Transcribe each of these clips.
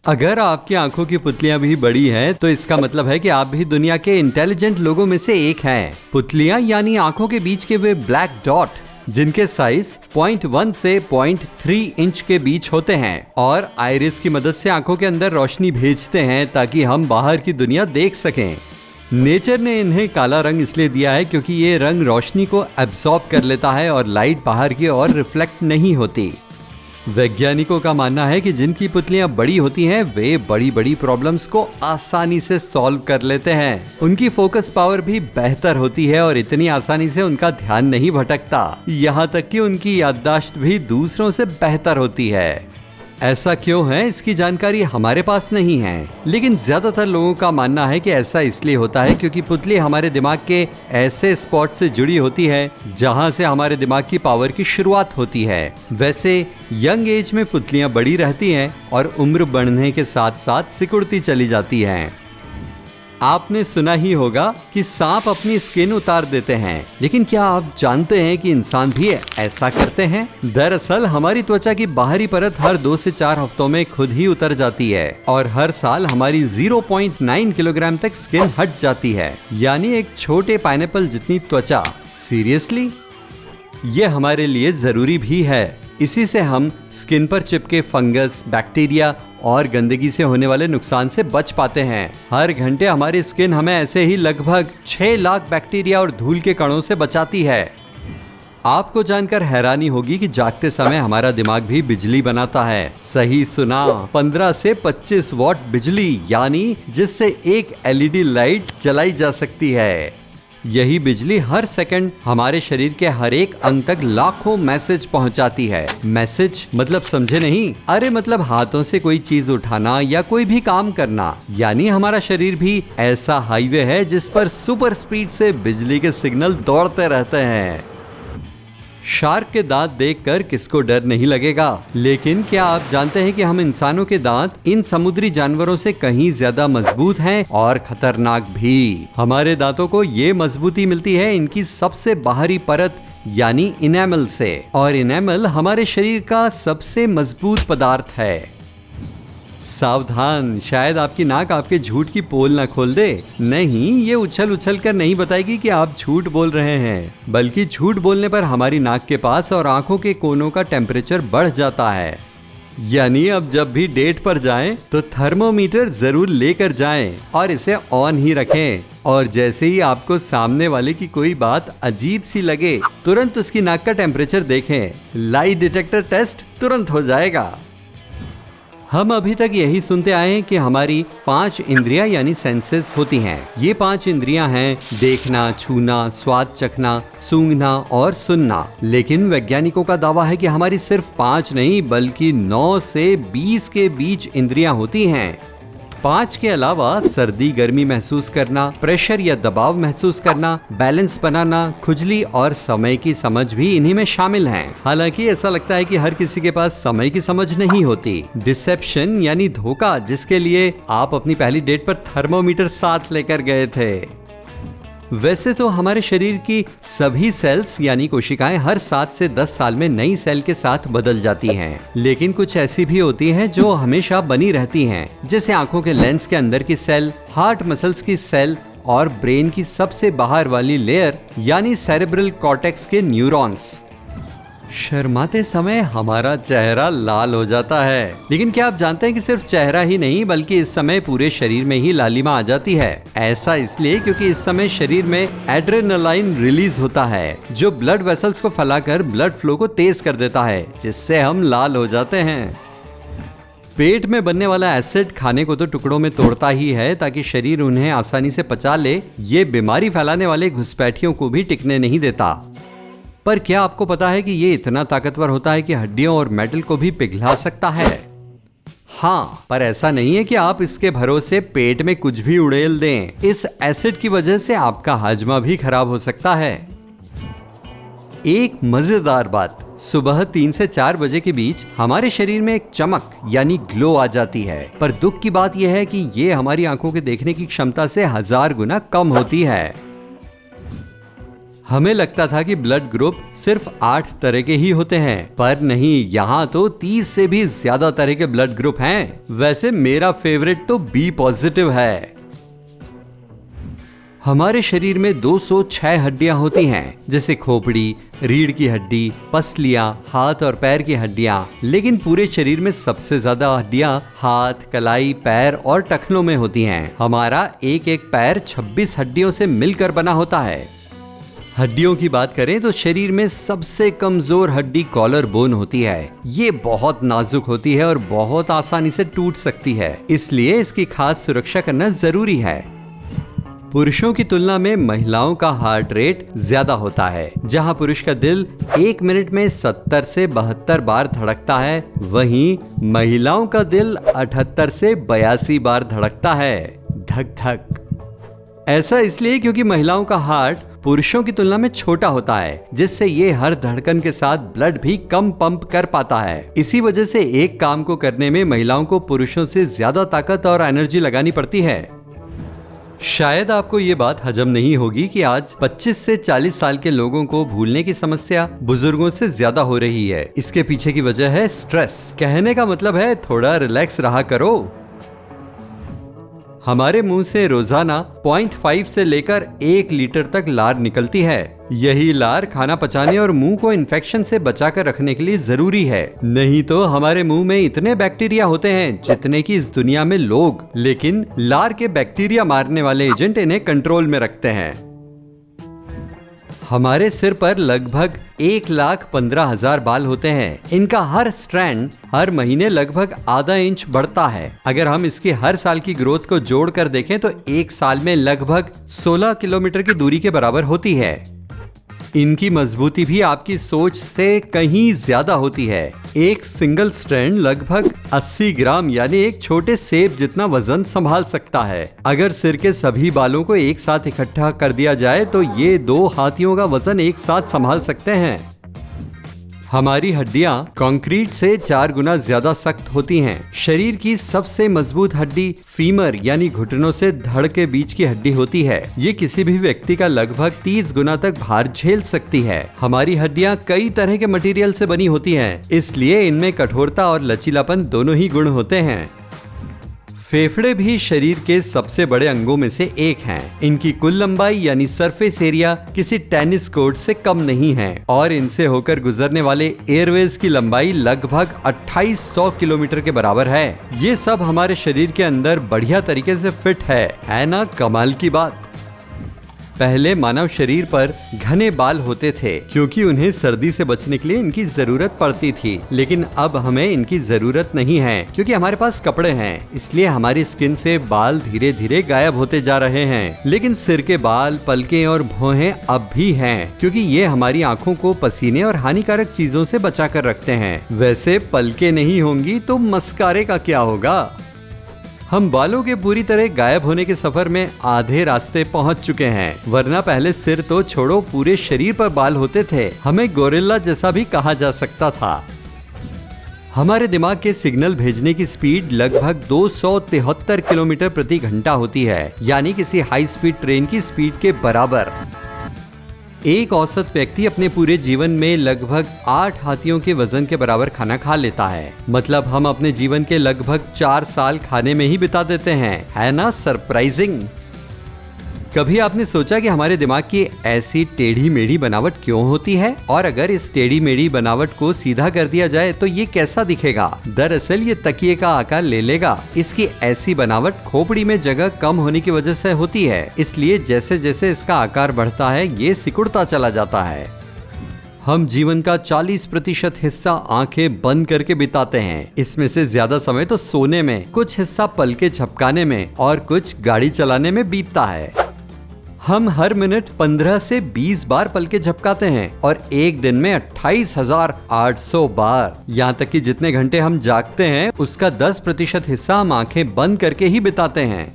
अगर आपकी आंखों की पुतलियां भी बड़ी हैं, तो इसका मतलब है कि आप भी दुनिया के इंटेलिजेंट लोगों में से एक हैं। पुतलियां यानी आंखों के बीच के वे ब्लैक डॉट, जिनके साइज 0.1 से 0.3 इंच के बीच होते हैं और आइरिस की मदद से आंखों के अंदर रोशनी भेजते हैं ताकि हम बाहर की दुनिया देख सकें। नेचर ने इन्हें काला रंग इसलिए दिया है क्योंकि ये रंग रोशनी को एब्सॉर्ब कर लेता है और लाइट बाहर की ओर रिफ्लेक्ट नहीं होती। वैज्ञानिकों का मानना है कि जिनकी पुतलियां बड़ी होती हैं वे बड़ी बड़ी प्रॉब्लम्स को आसानी से सॉल्व कर लेते हैं। उनकी फोकस पावर भी बेहतर होती है और इतनी आसानी से उनका ध्यान नहीं भटकता। यहाँ तक कि उनकी याददाश्त भी दूसरों से बेहतर होती है। ऐसा क्यों है, इसकी जानकारी हमारे पास नहीं है, लेकिन ज्यादातर लोगों का मानना है कि ऐसा इसलिए होता है क्योंकि पुतली हमारे दिमाग के ऐसे स्पॉट से जुड़ी होती है जहां से हमारे दिमाग की पावर की शुरुआत होती है। वैसे यंग एज में पुतलियां बड़ी रहती हैं और उम्र बढ़ने के साथ साथ सिकुड़ती चली जाती हैं। आपने सुना ही होगा कि सांप अपनी स्किन उतार देते हैं, लेकिन क्या आप जानते हैं कि इंसान भी ऐसा करते हैं? दरअसल हमारी त्वचा की बाहरी परत हर 2 से 4 हफ्तों में खुद ही उतर जाती है और हर साल हमारी 0.9 किलोग्राम तक स्किन हट जाती है, यानी एक छोटे पाइनएप्पल जितनी त्वचा। सीरियसली, ये हमारे लिए जरूरी भी है। इसी से हम स्किन पर चिपके फंगस, बैक्टीरिया और गंदगी से होने वाले नुकसान से बच पाते हैं। हर घंटे हमारी स्किन हमें ऐसे ही लगभग 6 लाख बैक्टीरिया और धूल के कणों से बचाती है। आपको जानकर हैरानी होगी कि जागते समय हमारा दिमाग भी बिजली बनाता है। सही सुना, 15 से 25 वॉट बिजली, यानी जिससे एक एलईडी लाइट जलाई जा सकती है। यही बिजली हर सेकंड हमारे शरीर के हर एक अंग तक लाखों मैसेज पहुंचाती है। मैसेज मतलब समझे नहीं? अरे मतलब हाथों से कोई चीज उठाना या कोई भी काम करना। यानी हमारा शरीर भी ऐसा हाईवे है जिस पर सुपर स्पीड से बिजली के सिग्नल दौड़ते रहते हैं। शार्क के दांत देखकर किसको डर नहीं लगेगा, लेकिन क्या आप जानते हैं कि हम इंसानों के दांत इन समुद्री जानवरों से कहीं ज्यादा मजबूत हैं और खतरनाक भी। हमारे दांतों को ये मजबूती मिलती है इनकी सबसे बाहरी परत यानी इनेमल से, और इनेमल हमारे शरीर का सबसे मजबूत पदार्थ है। सावधान, शायद आपकी नाक आपके झूठ की पोल न खोल दे। नहीं, ये उछल उछल कर नहीं बताएगी कि आप झूठ बोल रहे हैं, बल्कि झूठ बोलने पर हमारी नाक के पास और आंखों के कोनों का टेम्परेचर बढ़ जाता है। यानी अब जब भी डेट पर जाएं तो थर्मोमीटर जरूर लेकर जाएं और इसे ऑन ही रखें। और जैसे ही आपको सामने वाले की कोई बात अजीब सी लगे, तुरंत उसकी नाक का टेम्परेचर देखें। लाई डिटेक्टर टेस्ट तुरंत हो जाएगा। हम अभी तक यही सुनते आए हैं कि हमारी 5 इंद्रियां यानी सेंसेस होती हैं। ये 5 इंद्रियां हैं देखना, छूना, स्वाद चखना, सूंघना और सुनना। लेकिन वैज्ञानिकों का दावा है कि हमारी सिर्फ 5 नहीं बल्कि 9 से 20 के बीच इंद्रियां होती हैं। 5 के अलावा सर्दी गर्मी महसूस करना, प्रेशर या दबाव महसूस करना, बैलेंस बनाना, खुजली और समय की समझ भी इन्हीं में शामिल हैं। हालांकि ऐसा लगता है कि हर किसी के पास समय की समझ नहीं होती। डिसेप्शन यानी धोखा, जिसके लिए आप अपनी पहली डेट पर थर्मोमीटर साथ लेकर गए थे। वैसे तो हमारे शरीर की सभी सेल्स यानी कोशिकाएं हर 7 से 10 साल में नई सेल के साथ बदल जाती हैं, लेकिन कुछ ऐसी भी होती हैं जो हमेशा बनी रहती हैं, जैसे आंखों के लेंस के अंदर की सेल, हार्ट मसल्स की सेल और ब्रेन की सबसे बाहर वाली लेयर यानी सेरेब्रल कॉर्टेक्स के न्यूरॉन्स। शर्माते समय हमारा चेहरा लाल हो जाता है, लेकिन क्या आप जानते हैं कि सिर्फ चेहरा ही नहीं बल्कि इस समय पूरे शरीर में ही लालिमा आ जाती है। ऐसा इसलिए क्योंकि इस समय शरीर में एड्रेनालाइन रिलीज होता है जो ब्लड वेसल्स को फैलाकर ब्लड फ्लो को तेज कर देता है, जिससे हम लाल हो जाते हैं। पेट में बनने वाला एसिड खाने को तो टुकड़ों में तोड़ता ही है ताकि शरीर उन्हें आसानी से पचा ले। ये बीमारी फैलाने वाले घुसपैठियों को भी टिकने नहीं देता। पर क्या आपको पता है कि ये इतना ताकतवर होता है कि हड्डियों और मेटल को भी पिघला सकता है? हाँ, पर ऐसा नहीं है कि आप इसके भरोसे पेट में कुछ भी उड़ेल दें। इस एसिड की वजह से आपका हाजमा भी खराब हो सकता है। एक मजेदार बात, सुबह 3 से 4 बजे के बीच हमारे शरीर में एक चमक यानी ग्लो आ जाती है, पर दुख की बात यह है कि ये हमारी आंखों के देखने की क्षमता से 1000 गुना कम होती है। हमें लगता था कि ब्लड ग्रुप सिर्फ 8 तरह के ही होते हैं, पर नहीं, यहाँ तो 30 से भी ज्यादा तरह के ब्लड ग्रुप हैं। वैसे मेरा फेवरेट तो बी पॉजिटिव है। हमारे शरीर में 206 हड्डियां होती हैं, जैसे खोपड़ी, रीढ़ की हड्डी, पसलियां, हाथ और पैर की हड्डियां। लेकिन पूरे शरीर में सबसे ज्यादा हड्डियां हाथ, कलाई, पैर और टखनों में होती हैं। हमारा एक एक पैर 26 हड्डियों से मिलकर बना होता है। हड्डियों की बात करें तो शरीर में सबसे कमजोर हड्डी कॉलर बोन होती है। ये बहुत नाजुक होती है और बहुत आसानी से टूट सकती है, इसलिए इसकी खास सुरक्षा करना जरूरी है। पुरुषों की तुलना में महिलाओं का हार्ट रेट ज्यादा होता है। जहां पुरुष का दिल 1 मिनट में 70 से 72 बार धड़कता है, वहीं महिलाओं का दिल 78 से 82 बार धड़कता है। धक धक। ऐसा इसलिए क्योंकि महिलाओं का हार्ट पुरुषों की तुलना में छोटा होता है, जिससे ये हर धड़कन के साथ ब्लड भी कम पंप कर पाता है। इसी वजह से एक काम को करने में महिलाओं को पुरुषों से ज्यादा ताकत और एनर्जी लगानी पड़ती है। शायद आपको ये बात हजम नहीं होगी कि आज 25 से 40 साल के लोगों को भूलने की समस्या बुजुर्गों से ज्यादा हो रही है। इसके पीछे की वजह है स्ट्रेस। कहने का मतलब है थोड़ा रिलैक्स रहा करो। हमारे मुंह से रोजाना 0.5 से लेकर 1 लीटर तक लार निकलती है। यही लार खाना पचाने और मुंह को इन्फेक्शन से बचाकर रखने के लिए जरूरी है। नहीं तो हमारे मुंह में इतने बैक्टीरिया होते हैं जितने कि इस दुनिया में लोग, लेकिन लार के बैक्टीरिया मारने वाले एजेंट इन्हें कंट्रोल में रखते हैं। हमारे सिर पर लगभग 1,15,000 बाल होते हैं। इनका हर स्ट्रैंड हर महीने लगभग आधा इंच बढ़ता है। अगर हम इसकी हर साल की ग्रोथ को जोड़कर देखें तो एक साल में लगभग 16 किलोमीटर की दूरी के बराबर होती है। इनकी मजबूती भी आपकी सोच से कहीं ज्यादा होती है। एक सिंगल स्ट्रैंड लगभग 80 ग्राम यानी एक छोटे सेब जितना वजन संभाल सकता है। अगर सिर के सभी बालों को एक साथ इकट्ठा कर दिया जाए तो ये 2 हाथियों का वजन एक साथ संभाल सकते हैं। हमारी हड्डियां कंक्रीट से 4 गुना ज्यादा सख्त होती हैं। शरीर की सबसे मजबूत हड्डी फीमर यानी घुटनों से धड़ के बीच की हड्डी होती है। ये किसी भी व्यक्ति का लगभग 30 गुना तक भार झेल सकती है। हमारी हड्डियां कई तरह के मटेरियल से बनी होती हैं, इसलिए इनमें कठोरता और लचीलापन दोनों ही गुण होते हैं। फेफड़े भी शरीर के सबसे बड़े अंगों में से एक हैं। इनकी कुल लंबाई यानी सरफेस एरिया किसी टेनिस कोर्ट से कम नहीं है और इनसे होकर गुजरने वाले एयरवेज की लंबाई लगभग 2800 किलोमीटर के बराबर है। ये सब हमारे शरीर के अंदर बढ़िया तरीके से फिट है ना? कमाल की बात। पहले मानव शरीर पर घने बाल होते थे क्योंकि उन्हें सर्दी से बचने के लिए इनकी जरूरत पड़ती थी, लेकिन अब हमें इनकी जरूरत नहीं है क्योंकि हमारे पास कपड़े हैं। इसलिए हमारी स्किन से बाल धीरे धीरे गायब होते जा रहे हैं। लेकिन सिर के बाल, पलकें और भौहें अब भी हैं क्योंकि ये हमारी आंखों को पसीने और हानिकारक चीजों से बचा कर रखते हैं। वैसे पलकें नहीं होंगी तो मस्कारे का क्या होगा? हम बालों के पूरी तरह गायब होने के सफर में आधे रास्ते पहुंच चुके हैं, वरना पहले सिर तो छोड़ो पूरे शरीर पर बाल होते थे। हमें गोरिल्ला जैसा भी कहा जा सकता था। हमारे दिमाग के सिग्नल भेजने की स्पीड लगभग 273 किलोमीटर प्रति घंटा होती है, यानी किसी हाई स्पीड ट्रेन की स्पीड के बराबर। एक औसत व्यक्ति अपने पूरे जीवन में लगभग 8 हाथियों के वजन के बराबर खाना खा लेता है। मतलब हम अपने जीवन के लगभग 4 साल खाने में ही बिता देते हैं, है ना? सरप्राइजिंग। कभी आपने सोचा कि हमारे दिमाग की ऐसी टेढ़ी मेढ़ी बनावट क्यों होती है? और अगर इस टेढ़ी मेढ़ी बनावट को सीधा कर दिया जाए तो ये कैसा दिखेगा? दरअसल ये तकिए का आकार ले लेगा। इसकी ऐसी बनावट खोपड़ी में जगह कम होने की वजह से होती है, इसलिए जैसे जैसे इसका आकार बढ़ता है ये सिकुड़ता चला जाता है। हम जीवन का 40% हिस्सा आंखें बंद करके बिताते हैं। इसमें से ज्यादा समय तो सोने में, कुछ हिस्सा पलके झपकाने में और कुछ गाड़ी चलाने में बीतता है। हम हर मिनट 15 से 20 बार पलके झपकाते हैं और एक दिन में 28,800 बार। यहाँ तक कि जितने घंटे हम जागते हैं उसका 10% हिस्सा हम आंखें बंद करके ही बिताते हैं।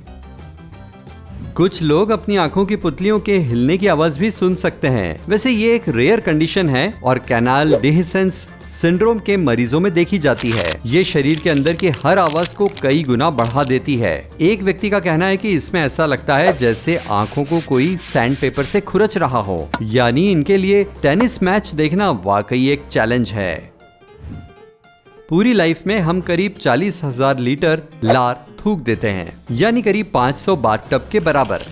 कुछ लोग अपनी आंखों की पुतलियों के हिलने की आवाज भी सुन सकते हैं। वैसे ये एक रेयर कंडीशन है और कैनाल डिहिसेंस सिंड्रोम के मरीजों में देखी जाती है। ये शरीर के अंदर की हर आवाज को कई गुना बढ़ा देती है। एक व्यक्ति का कहना है कि इसमें ऐसा लगता है जैसे आंखों को कोई सैंड पेपर से खुरच रहा हो। यानी इनके लिए टेनिस मैच देखना वाकई एक चैलेंज है। पूरी लाइफ में हम करीब 40,000 लीटर लार थूक देते हैं, यानी करीब 500 बाथटब के बराबर।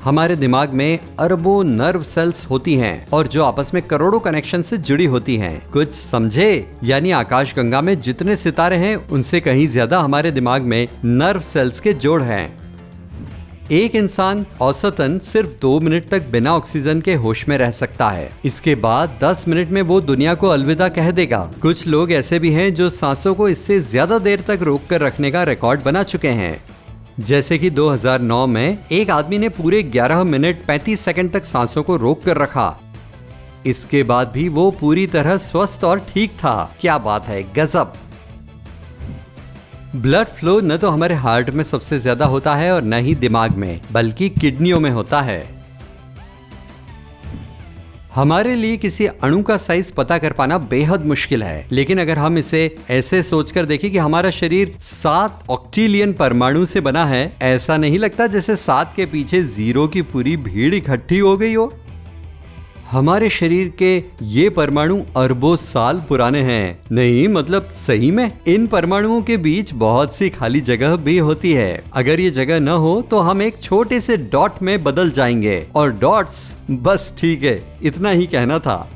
हमारे दिमाग में अरबों नर्व सेल्स होती हैं और जो आपस में करोड़ों कनेक्शन से जुड़ी होती हैं। कुछ समझे? यानी आकाशगंगा में जितने सितारे हैं उनसे कहीं ज्यादा हमारे दिमाग में नर्व सेल्स के जोड़ हैं। एक इंसान औसतन सिर्फ 2 मिनट तक बिना ऑक्सीजन के होश में रह सकता है। इसके बाद 10 मिनट में वो दुनिया को अलविदा कह देगा। कुछ लोग ऐसे भी हैं जो सांसों को इससे ज्यादा देर तक रोक कर रखने का रिकॉर्ड बना चुके हैं। जैसे कि 2009 में एक आदमी ने पूरे 11 मिनट 35 सेकंड तक सांसों को रोक कर रखा। इसके बाद भी वो पूरी तरह स्वस्थ और ठीक था। क्या बात है, गजब। ब्लड फ्लो न तो हमारे हार्ट में सबसे ज्यादा होता है और न ही दिमाग में, बल्कि किडनियों में होता है। हमारे लिए किसी अणु का साइज पता कर पाना बेहद मुश्किल है, लेकिन अगर हम इसे ऐसे सोचकर देखें कि हमारा शरीर 7 ऑक्टिलियन परमाणु से बना है, ऐसा नहीं लगता जैसे 7 के पीछे 0 की पूरी भीड़ इकट्ठी हो गई हो। हमारे शरीर के ये परमाणु अरबों साल पुराने हैं। नहीं मतलब सही में इन परमाणुओं के बीच बहुत सी खाली जगह भी होती है। अगर ये जगह न हो तो हम एक छोटे से डॉट में बदल जाएंगे। और डॉट्स बस ठीक है, इतना ही कहना था।